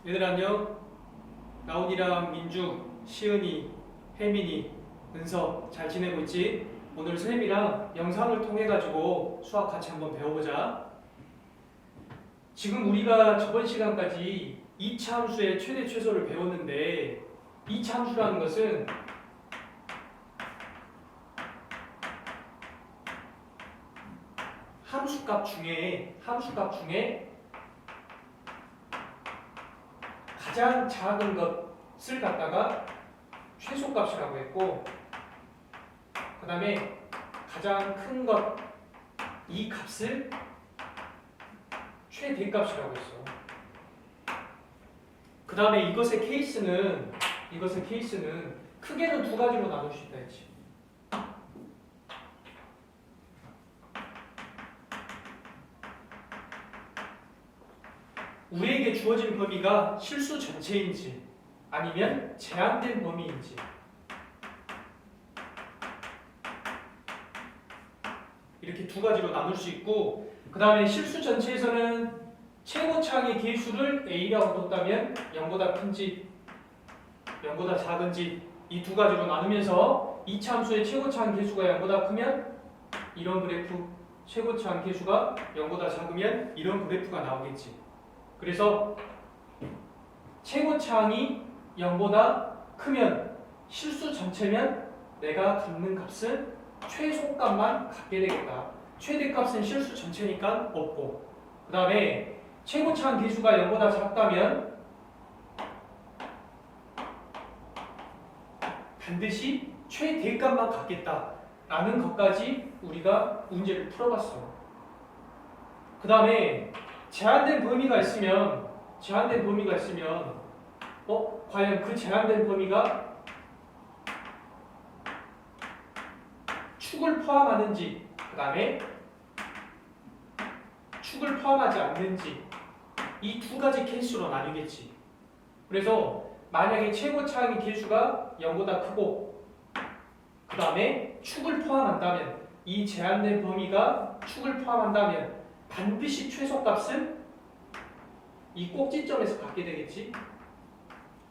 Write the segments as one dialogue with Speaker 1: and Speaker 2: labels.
Speaker 1: 얘들 안녕. 나온이랑 민주, 시은이, 혜민이, 은서 잘 지내고 있지? 오늘 선생님이랑 영상을 통해 가지고 수학 같이 한번 배워보자. 지금 우리가 저번 시간까지 이차 함수의 최대 최소를 배웠는데 이차 함수라는 것은 함수값 중에 가장 작은 것을 갖다가 최소값이라고 했고, 그 다음에 가장 큰 것, 이 값을 최대값이라고 했어. 그 다음에 이것의 케이스는 크게는 두 가지로 나눌 수 있다 했지. 우리에게 주어진 범위가 실수 전체인지 아니면 제한된 범위인지, 이렇게 두 가지로 나눌 수 있고, 그 다음에 실수 전체에서는 최고차항의 개수를 A라고 뒀다면 0보다 큰지 0보다 작은지 이 두 가지로 나누면서 이차 함수의 최고차항 개수가 0보다 크면 이런 그래프, 최고차항 개수가 0보다 작으면 이런 그래프가 나오겠지. 그래서 최고차항이 0보다 크면 실수 전체면 내가 갖는 값은 최소값만 갖게 되겠다. 최대값은 실수 전체니까 없고, 그 다음에 최고차항 개수가 0보다 작다면 반드시 최대값만 갖겠다라는 것까지 우리가 문제를 풀어봤어. 그 다음에 제한된 범위가 있으면 과연 그 제한된 범위가 축을 포함하는지, 그 다음에 축을 포함하지 않는지, 이 두 가지 케이스로 나뉘겠지. 그래서 만약에 최고차항의 개수가 0보다 크고 그 다음에 축을 포함한다면, 이 제한된 범위가 축을 포함한다면 반드시 최소값은 이 꼭지점에서 갖게 되겠지.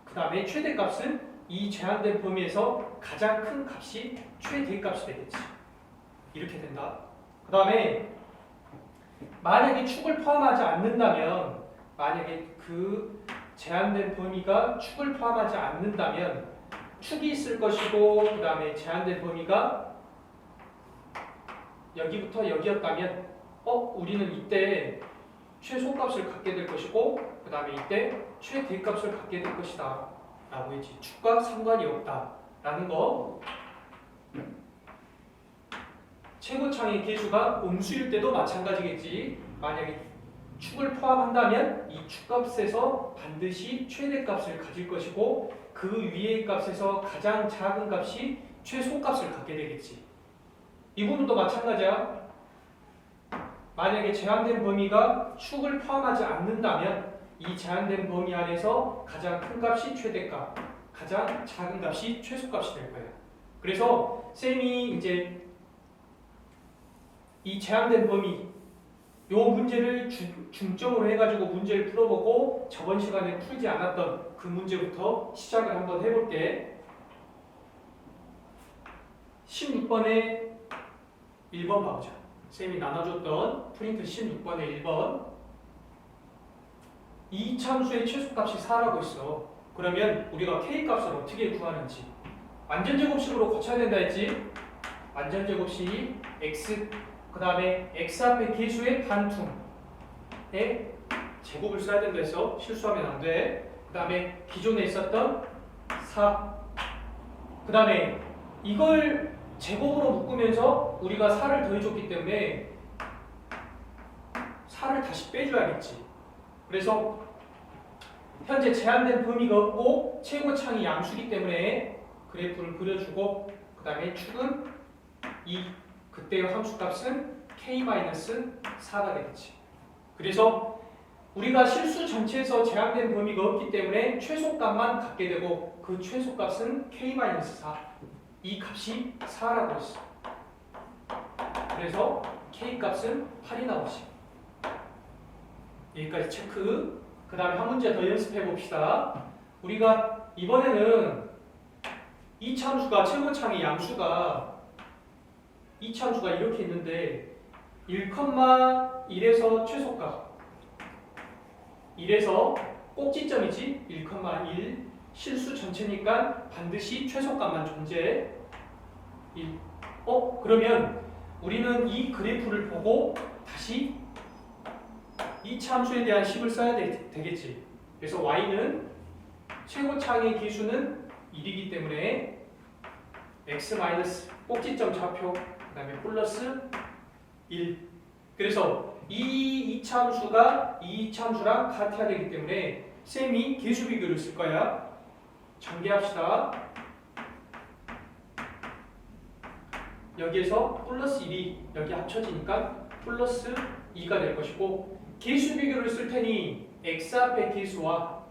Speaker 1: 그 다음에 최대값은 이 제한된 범위에서 가장 큰 값이 최대값이 되겠지. 이렇게 된다. 그 다음에 만약에 축을 포함하지 않는다면, 만약에 그 제한된 범위가 축을 포함하지 않는다면 축이 있을 것이고, 그 다음에 제한된 범위가 여기부터 여기였다면 우리는 이때 최소값을 갖게 될 것이고, 그 다음에 이때 최대값을 갖게 될 것이다 라고 했지. 축과 상관이 없다 라는 거. 최고차항의 개수가 음수일 때도 마찬가지겠지. 만약에 축을 포함한다면 이 축값에서 반드시 최대값을 가질 것이고, 그 위의 값에서 가장 작은 값이 최소값을 갖게 되겠지. 이 부분도 마찬가지야. 만약에 제한된 범위가 축을 포함하지 않는다면 이 제한된 범위 안에서 가장 큰 값이 최대값, 가장 작은 값이 최소값이 될 거예요. 그래서 쌤이 이제 이 제한된 범위, 요 문제를 중점으로 해가지고 문제를 풀어보고, 저번 시간에 풀지 않았던 그 문제부터 시작을 한번 해볼게. 16번에 1번 봐보자. 쌤이 나눠줬던 프린트 16번에 1번. 이 참수의 최소값이 4라고 있어. 그러면 우리가 K값을 어떻게 구하는지, 완전제곱식으로 고쳐야 된다 했지. 완전제곱식 X, 그 다음에 X 앞에 개수의 반퉁에 제곱을 써야 된다 해서 실수하면 안 돼. 그 다음에 기존에 있었던 4, 그 다음에 이걸 제곱으로 묶으면서 우리가 4를 더해줬기 때문에 4를 다시 빼줘야겠지. 그래서 현재 제한된 범위가 없고 최고차항이 양수기 때문에 그래프를 그려주고, 그 다음에 축은 그때의 함수값은 K-4가 되겠지. 그래서 우리가 실수 전체에서 제한된 범위가 없기 때문에 최소값만 갖게 되고, 그 최소값은 K-4, 이 값이 4라고 했어. 그래서 K값은 8이 나오지. 여기까지 체크. 그 다음에 한 문제 더 연습해 봅시다. 우리가 이번에는 이차함수가 최고차항의 양수가 이차함수가 이렇게 있는데 1,1에서 최소값 1에서 꼭지점이지 1,1 실수 전체니까 반드시 최소값만 존재해 1. 그러면 우리는 이 그래프를 보고 다시 이차함수에 대한 식을 써야 되겠지. 그래서 y는 최고차항의 기수는 1이기 때문에 x 꼭지점 좌표 그 다음에 플러스 1. 그래서 이 이차함수가 이 이차함수랑 같아야 되기 때문에 쌤이 계수 비교를 쓸 거야. 전개합시다. 여기에서 플러스 1이 여기 합쳐지니까 플러스 2가 될 것이고 계수 비교를 쓸 테니 x 앞의 계수와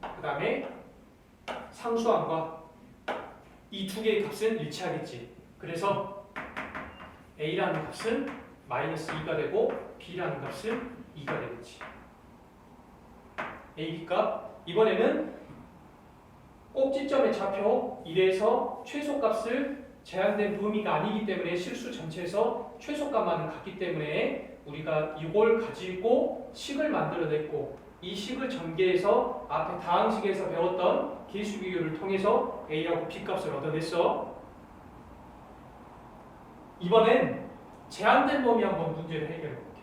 Speaker 1: 그 다음에 상수항과 이 두 개의 값은 일치하겠지. 그래서 a라는 값은 마이너스 2가 되고 b라는 값은 2가 되겠지. a, b 값 이번에는 꼭지점의 좌표 1에서 최소값을 제한된 범위가 아니기 때문에 실수 전체에서 최소값만은 같기 때문에 우리가 이걸 가지고 식을 만들어냈고 이 식을 전개해서 앞에 다항식에서 배웠던 계수 비교를 통해서 a하고 b 값을 얻어냈어. 이번엔 제한된 범위 한번 문제를 해결해 볼게.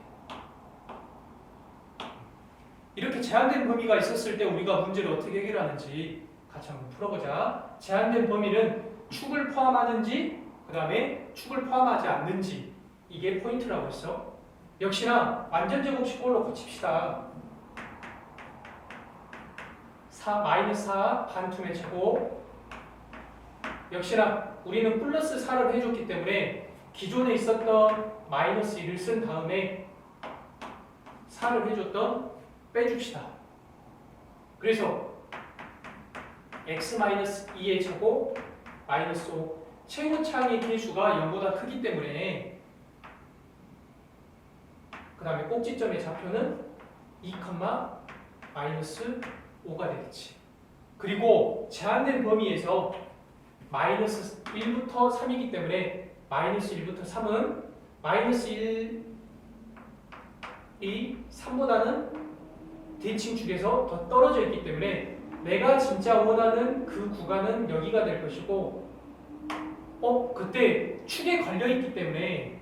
Speaker 1: 이렇게 제한된 범위가 있었을 때 우리가 문제를 어떻게 해결하는지 같이 한번 풀어보자. 제한된 범위는 축을 포함하는지 그 다음에 축을 포함하지 않는지 이게 포인트라고 했어. 역시나 완전제곱식꼴로 고칩시다. 마이너스 4 반투의 제곱. 역시나 우리는 플러스 4를 해줬기 때문에 기존에 있었던 마이너스 1을 쓴 다음에 4를 해줬던 빼줍시다. 그래서 x-2의 제곱 마이너스 5 최고차항의 계수가 0보다 크기 때문에 그 다음에 꼭지점의 좌표는 2, 마이너스 5가 되겠지. 그리고 제한된 범위에서 마이너스 1부터 3이기 때문에 마이너스 1부터 3은 마이너스 1이 3보다는 대칭 축에서 더 떨어져 있기 때문에 내가 진짜 원하는 그 구간은 여기가 될 것이고 그때 축에 걸려있기 때문에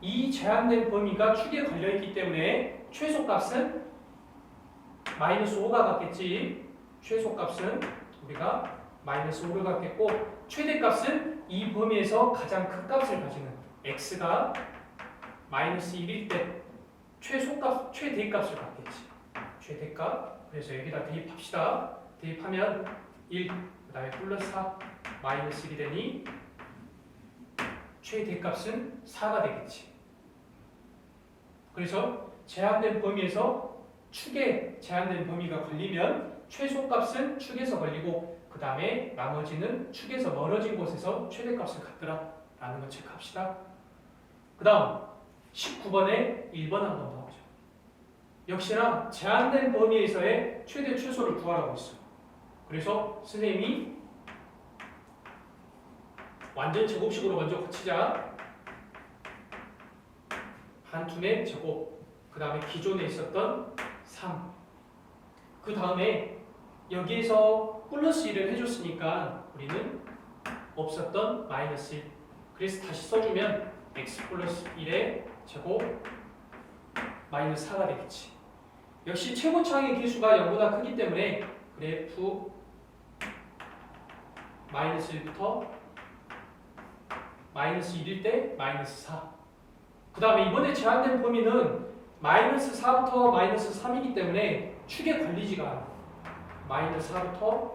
Speaker 1: 이 제한된 범위가 축에 걸려있기 때문에 최소값은 마이너스 5가 같겠지. 최소값은 우리가 마이너스 5를 갖겠고 최대값은 이 범위에서 가장 큰 값을 가지는 x가 마이너스 1일 때 최대값을 갖겠지. 최대값. 그래서 여기다 대입합시다. 대입하면 1, 그 다음에 플러스 4, 마이너스 1이 되니 최대값은 4가 되겠지. 그래서 제한된 범위에서 축에 제한된 범위가 걸리면 최소값은 축에서 걸리고 그 다음에 나머지는 축에서 멀어진 곳에서 최대값을 갖더라 라는 거 체크합시다. 그 다음 19번에 1번 한번 더 보죠. 역시나 제한된 범위에서의 최대 최소를 구하라고 했어. 그래서 선생님이 완전 제곱식으로 먼저 고치자. 반투의 제곱 그 다음에 기존에 있었던 3. 그 다음에 여기에서 플러스 1을 해줬으니까 우리는 없었던 마이너스 1. 그래서 다시 써주면 x 플러스 1의 제곱 마이너스 4가 되겠지. 역시 최고차항의 계수가 0보다 크기 때문에 그래프 마이너스 1부터 마이너스 1일 때 마이너스 4. 그 다음에 이번에 제한된 범위는 마이너스 4부터 마이너스 3이기 때문에 축에 걸리지가 않아. 마이너스 4부터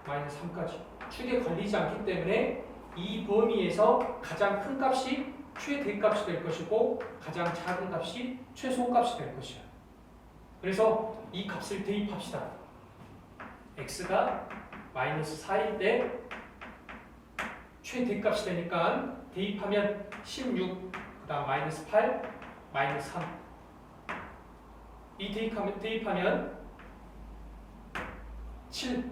Speaker 1: 마이너스 3까지 축에 걸리지 않기 때문에 이 범위에서 가장 큰 값이 최대값이 될 것이고 가장 작은 값이 최소값이 될 것이야. 그래서 이 값을 대입합시다. x가 마이너스 4일 때 최대값이 되니까 대입하면 16, 그 다음 마이너스 8, 마이너스 3 B 대입하면 7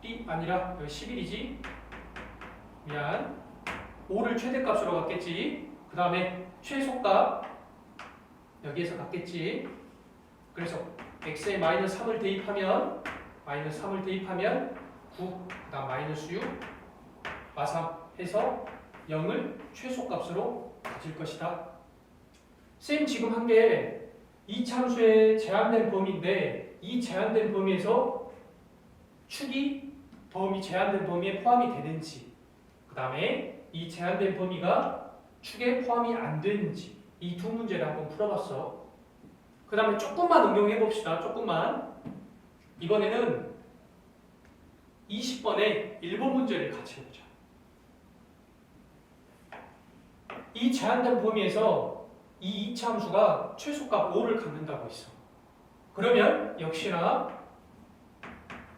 Speaker 1: B 아니라 여기 11이지 미안 5를 최대값으로 갖겠지. 그 다음에 최소값 여기에서 갖겠지. 그래서 x에 마이너스 3을 대입하면 9, 그 다음 마이너스 6, 마3 해서 0을 최소값으로 가질 것이다. 쌤 지금 한 게 이 참수의 제한된 범위인데 이 제한된 범위에서 축이 제한된 범위에 포함이 되는지, 그 다음에 이 제한된 범위가 축에 포함이 안 되는지 이 두 문제를 한번 풀어봤어. 그 다음에 조금만 응용해 봅시다. 조금만. 이번에는 20번의 1번 문제를 같이 해보자. 이 제한된 범위에서 이 이차함수가 최소값 5를 갖는다고 했어. 그러면 역시나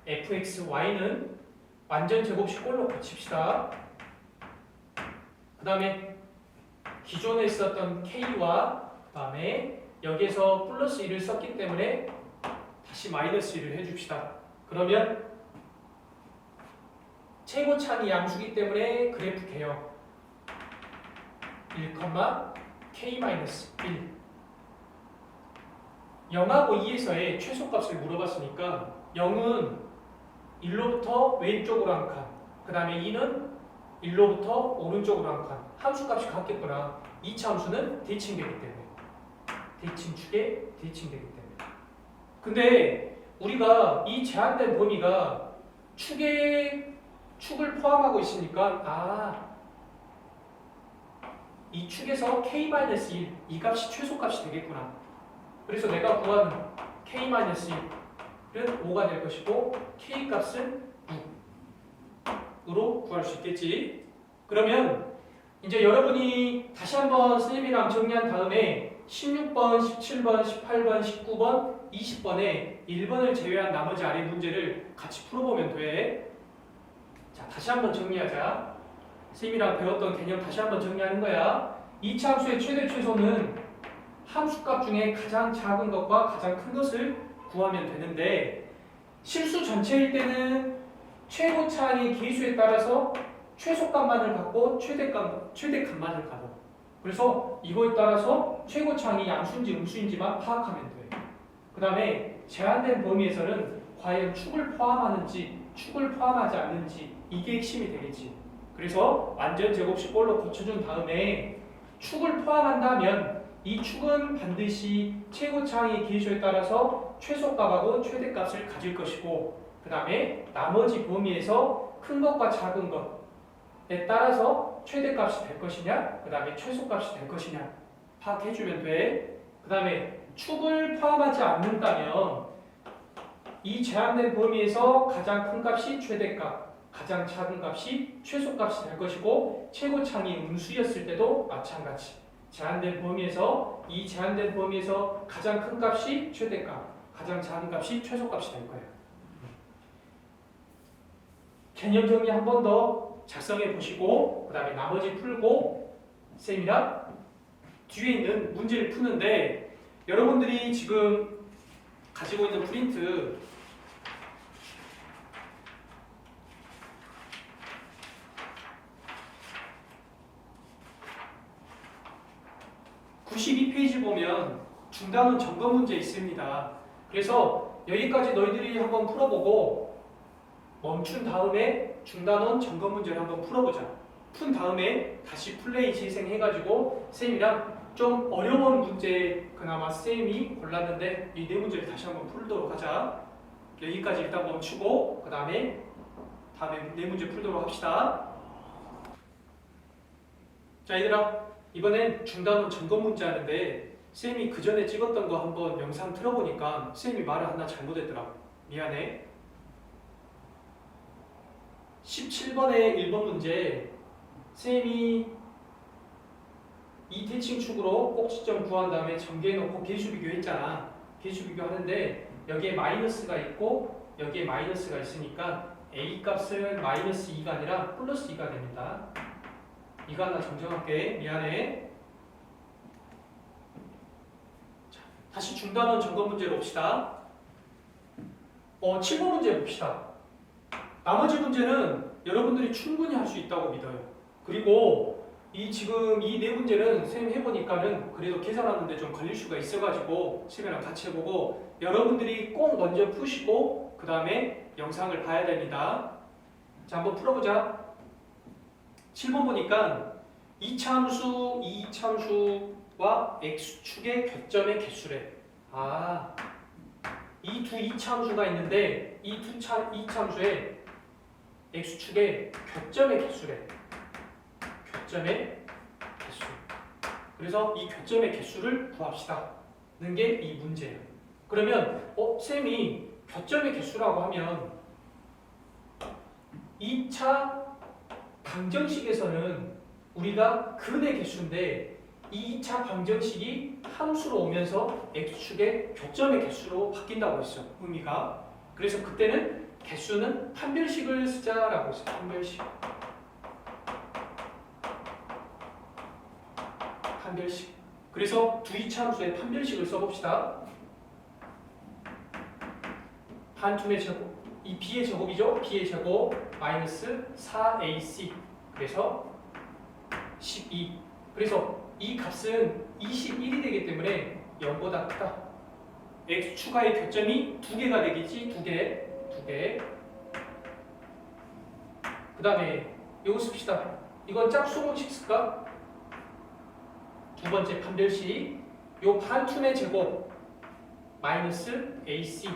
Speaker 1: fxy는 완전 제곱식 꼴로 고칩시다. 그 다음에 기존에 있었던 k와 그 다음에 여기에서 플러스 1을 썼기 때문에 다시 마이너스 1을 해줍시다. 그러면 최고차이 양수기 때문에 그래프 개요. 1, k-1 0하고 2에서의 최소값을 물어봤으니까 0은 1로부터 왼쪽으로 한 칸, 그 다음에 2는 1로부터 오른쪽으로 한 칸. 함수값이 같겠구나. 2차 함수는 대칭되기 때문에, 대칭축에 대칭되기 때문에. 근데 우리가 이 제한된 범위가 축을 포함하고 있으니까 이 축에서 k-1 이 값이 최소값이 되겠구나. 그래서 내가 구하는 k-1은 5가 될 것이고 k 값은 6으로 구할 수 있겠지. 그러면 이제 여러분이 다시 한번 선생님이랑 정리한 다음에 16번, 17번, 18번, 19번, 20번에 1번을 제외한 나머지 아래 문제를 같이 풀어보면 돼. 자, 다시 한번 정리하자. 선생님이랑 배웠던 개념 다시 한번 정리하는 거야. 이차 함수의 최대 최소는 함수값 중에 가장 작은 것과 가장 큰 것을 구하면 되는데, 실수 전체일 때는 최고차의 계수에 따라서 최소값만을 갖고 최대값만을 갖고, 그래서 이거에 따라서 최고차이 양수인지 음수인지만 파악하면 돼. 그 다음에 제한된 범위에서는 과연 축을 포함하는지 축을 포함하지 않는지 이게 핵심이 되겠지. 그래서 완전 제곱식 꼴로 고쳐준 다음에 축을 포함한다면 이 축은 반드시 최고차의 계수에 따라서 최소값하고 최대값을 가질 것이고, 그 다음에 나머지 범위에서 큰 것과 작은 것에 따라서 최대값이 될 것이냐, 그 다음에 최소값이 될 것이냐 파악해주면 돼. 그 다음에 축을 포함하지 않는다면 이 제한된 범위에서 가장 큰 값이 최대값, 가장 작은 값이 최소값이 될 것이고, 최고차이 음수였을 때도 마찬가지. 제한된 범위에서 이 제한된 범위에서 가장 큰 값이 최대값, 가장 작은 값이 최소값이 될 거예요. 개념 정리 한 번 더 작성해 보시고 그 다음에 나머지 풀고 쌤이랑 뒤에 있는 문제를 푸는데, 여러분들이 지금 가지고 있는 프린트 (92페이지) 보면 중단원 점검 문제 있습니다. 그래서 여기까지 너희들이 한번 풀어보고 멈춘 다음에 중단원 점검 문제를 한번 풀어보자. 푼 다음에 다시 플레이 재생해가지고 쌤이랑 좀 어려운 문제 그나마 쌤이 골랐는데 이 네 문제를 다시 한번 풀도록 하자. 여기까지 일단 멈추고 그 다음에 네 문제 풀도록 합시다. 자, 얘들아, 이번엔 중단원 점검 문제 하는데 쌤이 그 전에 찍었던 거 한번 영상 틀어보니까 쌤이 말을 하나 잘못했더라. 미안해. 17번의 1번 문제, 쌤이 이 대칭축으로 꼭지점 구한 다음에 전개해놓고 계수 비교했잖아. 계수 비교하는데 여기에 마이너스가 있고 여기에 마이너스가 있으니까 A 값은 마이너스 2가 아니라 플러스 2가 됩니다. 이거 하나 정정할게. 미안해. 자, 다시 중단원 점검 문제로 봅시다. 7번 문제 봅시다. 나머지 문제는 여러분들이 충분히 할 수 있다고 믿어요. 그리고 지금 이 네 문제는 선생님 해보니까는 그래도 계산하는데 좀 걸릴 수가 있어가지고 선생님이랑 같이 해보고 여러분들이 꼭 먼저 푸시고 그 다음에 영상을 봐야 됩니다. 자, 한번 풀어보자. 7번 보니까 이차함수와 x축의 교점의 개수래. 이 두 이차함수가 있는데 이 두 이차함수의 x축의 교점의 개수래. 교점의 개수. 그래서 이 교점의 개수를 구합시다. 는 게 이 문제예요. 그러면 쌤이 교점의 개수라고 하면 2차 방정식에서는 우리가 근의 개수인데 이 2차 방정식이 함수로 오면서 x축의 교점의 개수로 바뀐다고 했어. 의미가. 그래서 그때는 개수는 판별식을 쓰자라고 했어요. 판별식. 그래서 두 이차 함수의 판별식을 써봅시다. 반투의 제곱, 이 b의 제곱이죠. b의 제곱 마이너스 4ac. 그래서 12. 그래서 이 값은 21이 되기 때문에 0보다 크다. x축과의 교점이 2개가 되겠지. 2개. 그 다음에 이거 씁시다. 이건 짝수공식 쓸까? 두 번째 판별식. 요 반투의 제곱 마이너스 ac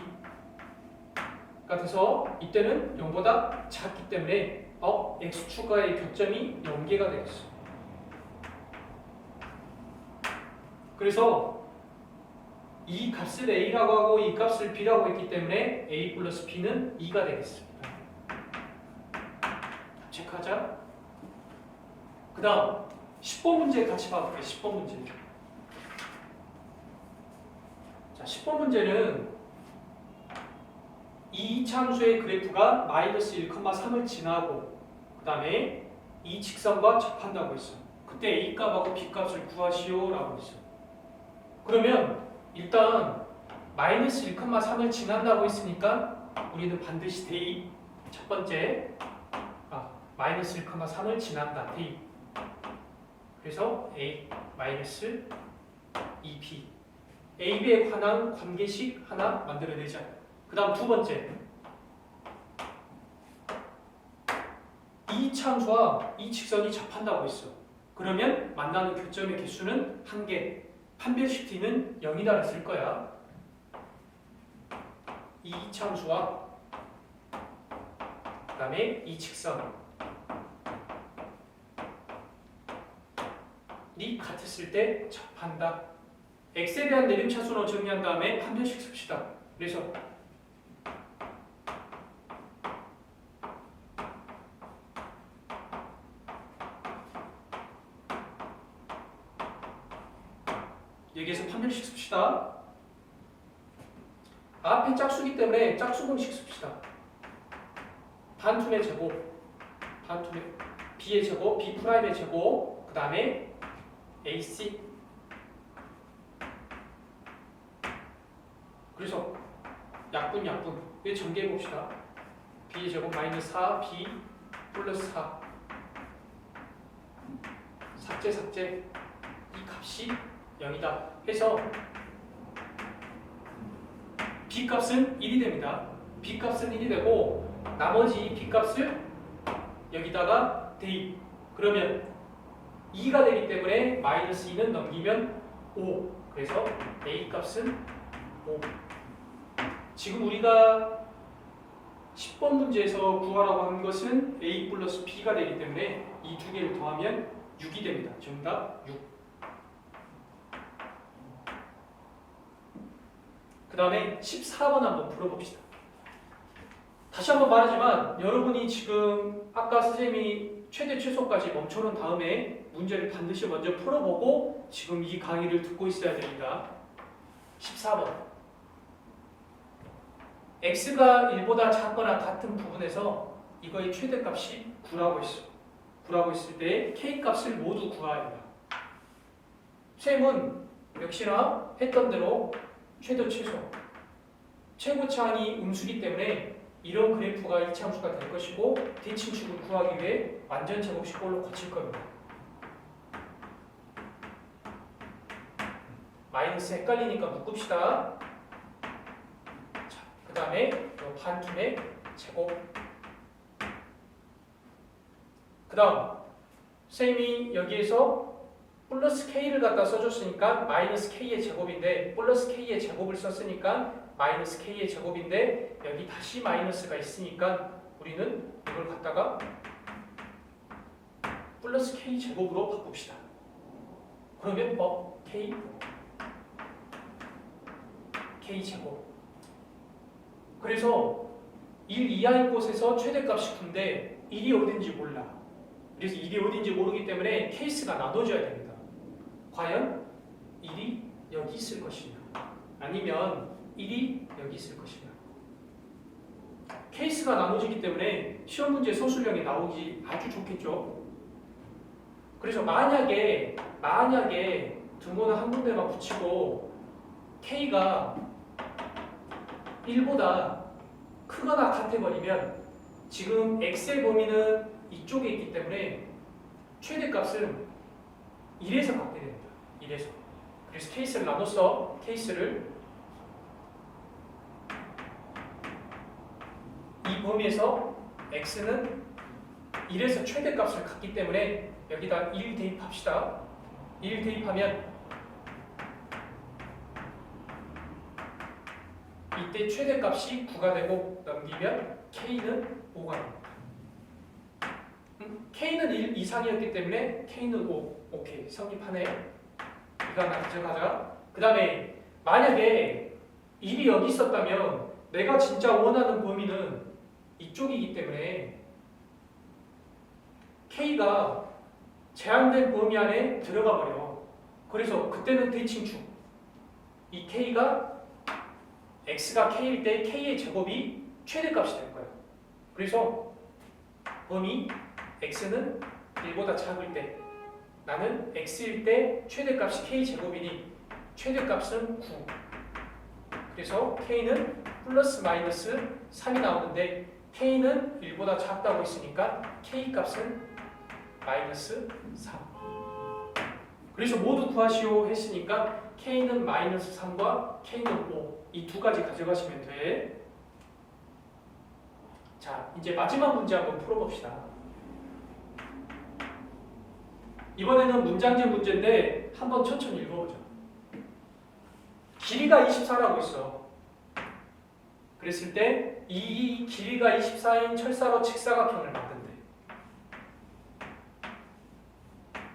Speaker 1: 같아서 이때는 0보다 작기 때문에 x축과의 교점이 0개가 되겠어. 그래서 이 값을 a라고 하고 이 값을 b라고 했기 때문에 a 플러스 b는 2가 되겠습니다. 체크하자. 그 다음 10번 문제 같이 봐볼게요. 10번 문제. 자, 10번 문제는 이 참수의 그래프가 마이너스 1,3을 지나고 그 다음에 이 직선과 접한다고 했어. 그때 a 값하고 b 값을 구하시오 라고 했어. 그러면 일단 마이너스 1,3을 지난다고 했으니까 우리는 반드시 대입. 첫 번째 마이너스 1,3을 지난다. 대입. 그래서 a 마이너스 2b ab에 관한 관계식 하나 만들어내자. 그 다음 두 번째, 이 참수와 이 직선이 접한다고 했어. 그러면 만나는 교점의 개수는 1개, 판별식 t는 0이다 쓸 거야. 이 참수와 그 다음에 이 직선이 같았을 때 접한다. x에 대한 내림차순으로 정리한 다음에 판별식 씁시다. 그래서 여기에서 판별식 씁시다. 앞에 짝수기 때문에 짝수 공식 씁시다. 반투의 제곱, b의 제곱, b 프라임의 제곱, 그 다음에 ac. 그래서 약분 왜 전개해 봅시다. b의 제곱 마이너스 4, b 플러스 4. 삭제. 이 값이 0이다 해서 b 값은 1이 됩니다. b 값은 1이 되고 나머지 b 값을 여기다가 대입. 그러면 2가 되기 때문에 마이너스 2는 넘기면 5. 그래서 a 값은 5. 지금 우리가 10번 문제에서 구하라고 한 것은 a 플러스 b가 되기 때문에 이 두 개를 더하면 6이 됩니다. 정답 6. 그 다음에 14번 한번 풀어봅시다. 다시 한번 말하지만 여러분이 지금 아까 선생님이 최대 최소까지 멈춰놓은 다음에 문제를 반드시 먼저 풀어보고 지금 이 강의를 듣고 있어야 됩니다. 14번. x가 1보다 작거나 같은 부분에서 이거의 최대값이 9라고 했어. 9라고 했을 때 k값을 모두 구하야 합니다. 쌤은 역시나 했던 대로 최대 최소. 최고차항이 음수기 때문에 이런 그래프가 이차함수가 될 것이고 대칭축을 구하기 위해 완전 제곱식꼴로 거칠 겁니다. 마이너스 헷갈리니까 묶읍시다. 자, 그 다음에 반킴의 제곱. 그 다음 쌤이 여기에서 플러스 k를 갖다 써줬으니까 마이너스 k의 제곱인데 플러스 k의 제곱을 썼으니까 마이너스 k의 제곱인데 여기 다시 마이너스가 있으니까 우리는 이걸 갖다가 플러스 k 제곱으로 바꿉시다. 그러면 k 제곱. 그래서 1 이하인 곳에서 최대값이 9인데 1이 어딘지 몰라. 그래서 1이 어딘지 모르기 때문에 케이스가 나눠져야 됩니다. 과연 1이 여기 있을 것이냐 아니면 1이 여기 있을 것이냐. 케이스가 나눠지기 때문에 시험 문제 소수령이 나오기 아주 좋겠죠. 그래서 만약에 등호는 한 군데만 붙이고 K가 1보다 크거나 같아버리면 지금 X의 범위는 이쪽에 있기 때문에 최대값은 1에서 갖게 됩니다. 1에서. 그래서 케이스를 나눠서 케이스를 이 범위에서 X는 1에서 최대값을 갖기 때문에 여기다 1 대입합시다. 1 대입하면 이때 최대값이 9가 되고 넘기면 K는 5가 됩니다. K는 1 이상이었기 때문에 K는 5. 오케이. 성립하네. 이거 하나 가져가자. 그 다음에 만약에 1이 여기 있었다면 내가 진짜 원하는 범위는 이쪽이기 때문에 K가 제한된 범위 안에 들어가 버려. 그래서 그때는 대칭축. 이 K가 X가 K일 때 K의 제곱이 최대값이 될 거예요. 그래서 범위 X는 1보다 작을 때 나는 X일 때 최대값이 K제곱이니 최대값은 9. 그래서 K는 플러스 마이너스 3이 나오는데 K는 1보다 작다고 했으니까 K값은 마이너스 3. 그래서 모두 구하시오 했으니까 K는 마이너스 3과 K는 5. 이 두 가지 가져가시면 돼. 자, 이제 마지막 문제 한번 풀어봅시다. 이번에는 문장제 문제인데 한번 천천히 읽어보자. 길이가 24라고 있어. 그랬을 때 이 길이가 24인 철사로 직사각형을 만든대.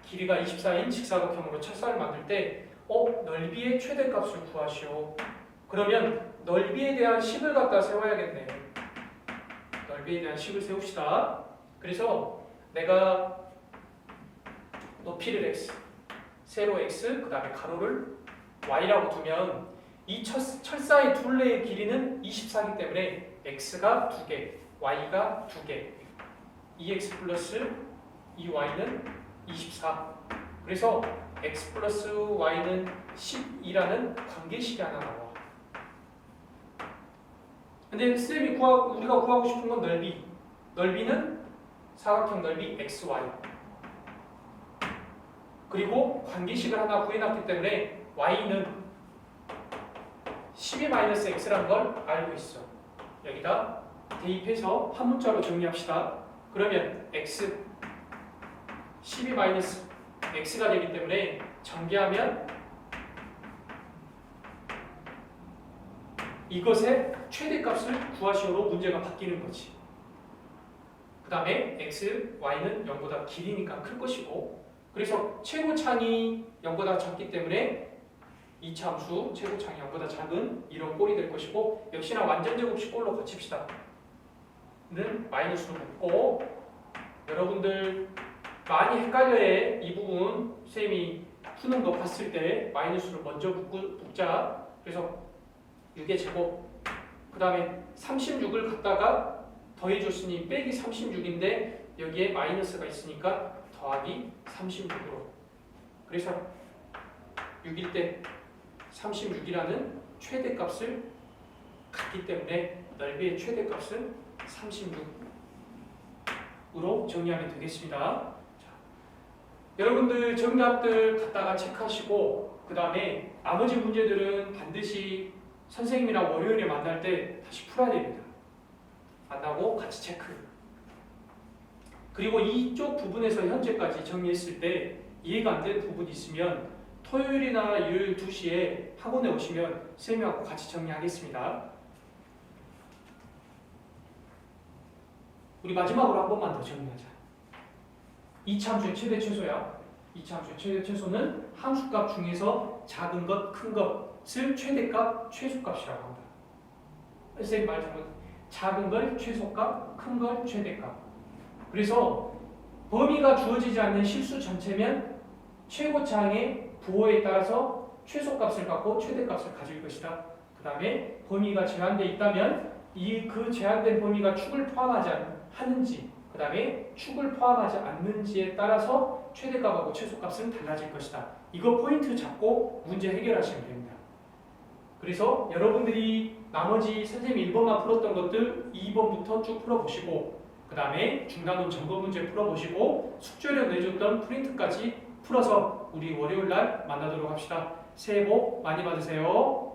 Speaker 1: 길이가 24인 직사각형으로 철사를 만들 때 넓이의 최대값을 구하시오. 그러면 넓이에 대한 식을 갖다 세워야겠네. 넓이에 대한 식을 세웁시다. 그래서 내가 높이를 x, 세로 x, 그 다음에 가로를 y라고 두면 이 철사의 둘레의 길이는 24이기 때문에 x가 2개, y가 2개, 2x 플러스 2y는 24. 그래서 x 플러스 y는 12라는 관계식이 하나 나와. 근데 쌤이 우리가 구하고 싶은 건 넓이. 넓이는 사각형 넓이 xy. 그리고 관계식을 하나 구해놨기 때문에 y는 12-x라는 걸 알고 있어. 여기다 대입해서 한 문자로 정리합시다. 그러면 x 12-x가 되기 때문에 전개하면 이것의 최대값을 구하시오로 문제가 바뀌는 거지. 그 다음에 x, y는 0보다 길이니까 클 것이고, 그래서 최고창이 0보다 작기 때문에 이차 함수 최고창이 0보다 작은 이런 꼴이 될 것이고, 역시나 완전제곱식 꼴로 거칩시다. 는 마이너스로 묶고, 여러분들 많이 헷갈려해. 이 부분 쌤이 푸는 거 봤을 때 마이너스를 먼저 묶자. 그래서 6의 제곱, 그 다음에 36을 갖다가 더해줬으니 빼기 36인데 여기에 마이너스가 있으니까 더하기 36으로. 그래서 6일 때 36이라는 최대값을 갖기 때문에 넓이의 최대값은 36으로 정리하면 되겠습니다. 자, 여러분들 정답들 갖다가 체크하시고 그 다음에 나머지 문제들은 반드시 선생님이랑 월요일에 만날 때 다시 풀어야 됩니다. 만나고 같이 체크. 그리고 이쪽 부분에서 현재까지 정리했을 때 이해가 안 되는 부분이 있으면 토요일이나 일요일 2시에 학원에 오시면 선생님하고 같이 정리하겠습니다. 우리 마지막으로 한 번만 더 정리하자. 이차함수의 최대 최소야. 이차함수의 최대 최소는 함수값 중에서 작은 것, 큰 것을 최대값, 최소값이라고 한다. 선생님 말 잘못. 작은 걸 최소값, 큰 걸 최대값. 그래서 범위가 주어지지 않는 실수 전체면 최고차항의 부호에 따라서 최소값을 갖고 최대값을 가질 것이다. 그 다음에 범위가 제한되어 있다면 그 제한된 범위가 축을 포함하지 하는지 그 다음에 축을 포함하지 않는지에 따라서 최대값하고 최소값은 달라질 것이다. 이거 포인트 잡고 문제 해결하시면 됩니다. 그래서 여러분들이 나머지 선생님이 1번만 풀었던 것들 2번부터 쭉 풀어보시고 그 다음에 중간론 점검 문제 풀어보시고 숙제로 내줬던 프린트까지 풀어서 우리 월요일날 만나도록 합시다. 새해 복 많이 받으세요.